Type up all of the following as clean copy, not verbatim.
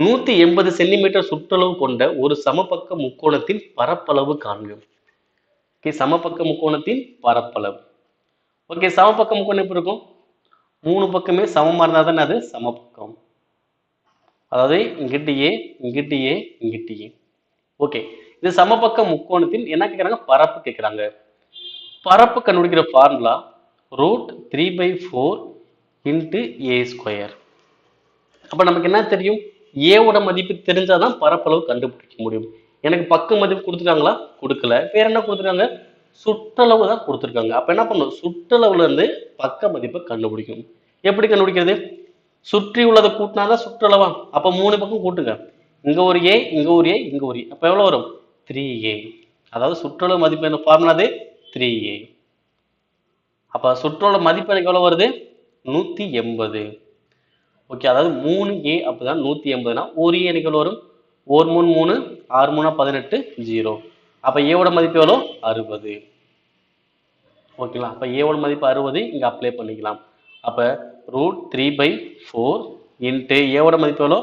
180 centimetre சுற்றளவு கொண்ட ஒரு சமபக்க முக்கோணத்தின் பரப்பளவு காண்க. ஓகே, சமபக்க முக்கோணத்தின் பரப்பளவு. ஓகே, சமபக்க முக்கோணம் எப்படி இருக்கும்? 3 பக்கமே சமமா இருந்தா தானே அது சமபக்கம். அதாவது இங்கிட்டு ஏ, இங்கிட்டு ஏ, இங்கிட்டு ஏ. ஓகே, இது சமபக்க முக்கோணத்தின் என்ன கேட்கறாங்க? பரப்பு கேட்கறாங்க. பரப்பு கண்டுபிடிக்கிற ஃபார்முலா √3/4 இன்ட்டு ஏ ஸ்கொயர். அப்ப நமக்கு என்ன தெரியும்? ஏவோட மதிப்பு தெரிஞ்சாதான் பரப்பளவு கண்டுபிடிக்க முடியும். எனக்கு பக்க மதிப்பு கொடுத்துருக்காங்களா? கொடுக்கல. வேற என்ன கொடுத்துருக்காங்க? சுற்றளவு தான் கொடுத்துருக்காங்க. அப்ப என்ன பண்ணணும்? சுற்றளவுல இருந்து பக்க மதிப்பை கண்டுபிடிக்கும். எப்படி கண்டுபிடிக்கிறது? சுற்றி உள்ளதை கூட்டினாதான் சுற்றளவா? அப்ப 3 பக்கம் கூட்டுங்க. இங்க ஒரு ஏ, இங்க ஒரு ஏ, இங்க ஒரு ஏ. அப்ப எவ்வளவு வரும்? 3a. அதாவது சுற்றளவு மதிப்பு என்ன ஃபார்முலா? 3a. அப்ப சுற்றளவு மதிப்பு எனக்கு எவ்வளவு வருது? 180. ஓகே, அதாவது 3a அப்பதான் 180னா ஒரு ஏ எனக்கு எவ்வளவு வரும்? 1 3 3 6 3 18 0. அப்ப ஏவோட மதிப்பு எவ்வளோ? 60. ஓகேங்களா? அப்ப ஏவோட மதிப்பு 60 இங்க அப்ளை பண்ணிக்கலாம். அப்ப √3/4 இன்ட்டு ஏவோட மதிப்பு எவ்வளோ?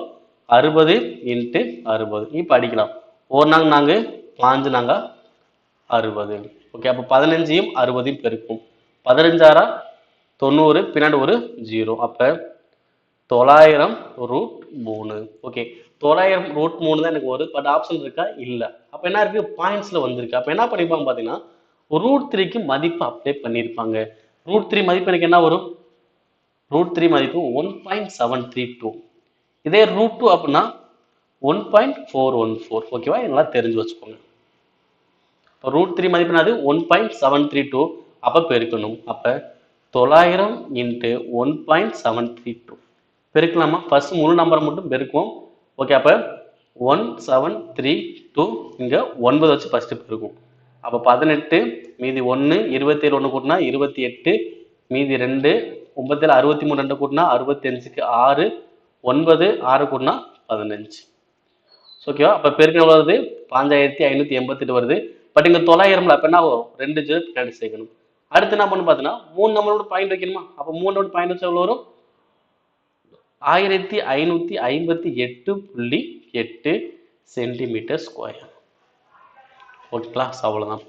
60 இன்ட்டு 60. இப்ப அடிக்கலாம். 1 நாங்க 5 நாங்க 60. ஓகே, அப்ப 15யும் 60யும் பெருக்கும். 15 6 90, பின்னாடி ஒரு 0. அப்ப 900√3. ஓகே, 900√3 தான் எனக்கு வருது. பட் ஆப்ஷன் இருக்கா? இல்ல. அப்ப என்ன இருக்கு? பாயிண்ட்ஸ்ல வந்திருக்கு. அப்ப என்ன பண்ணிருப்பாங்க பாத்தீங்கன்னா, √3க்கு மதிப்பு அப்ளை பண்ணிருப்பாங்க. √3 மதிப்பு எனக்கு என்ன வரும்? √3 மதிப்பு 1.732. இதே √2 அப்படின்னா 1.414. ஓகேவா? இதெல்லாம் தெரிஞ்சு வச்சுக்கோங்க. இப்போ √3 மதிப்புனாது 1.732. அப்ப பெருக்கணும். அப்ப 900 இன்ட்டு 1.732 பெருக்கலாமா? ஃபர்ஸ்ட் முழு நம்பரை மட்டும் பெருக்குவோம். ஓகே, அப்ப 1732 இங்க 9 வச்சு ஃபர்ஸ்ட் பெருக்கும். அப்ப 18 மீதி 1 27 1 கூட்டினா 28 மீதி 2 9 63 2 கூட்டினா 65க்கு 6 9 6 கூட்டினா 15. ஓகேவா? அப்ப பெருக்கம் எவ்வளவு வருது? 5588 வருது. பட் இங்க 900 அப்ப என்ன வரும்? 2 ஜீரோ பின்னாடி சேர்க்கணும். அடுத்து என்ன பண்ணு பார்த்தீங்கன்னா 3 நம்பரோட பாயிண்ட் வைக்கணுமா? அப்ப 3 நம்பரோட பாயிண்ட் வச்சா எவ்வளவு வரும்? 1558.8 சென்டிமீட்டர் ஸ்கொயர். ஓகேங்களா? அவ்வளவுதான்.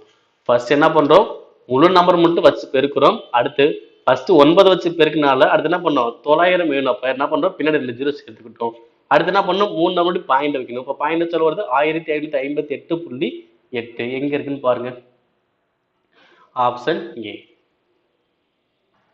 ஃபர்ஸ்ட் என்ன பண்றோம்? முழு நம்பர் மட்டும் வச்சு பெருக்கிறோம். அடுத்து ஃபர்ஸ்ட் 9 வச்சு பெருக்கினால அடுத்து என்ன பண்ணோம்? 900 வேணும். அப்ப என்ன பண்றோம்? பின்னாடி 2 ஜீரோ சேர்த்துக்கிட்டோம். அடுத்து என்ன பண்ணணும்? 3 நம்பரோட பாயிண்ட் வைக்கணும். இப்ப பாயிண்ட் வச்சா வருது 1558.8. எங்க இருக்குன்னு பாருங்க. Option A.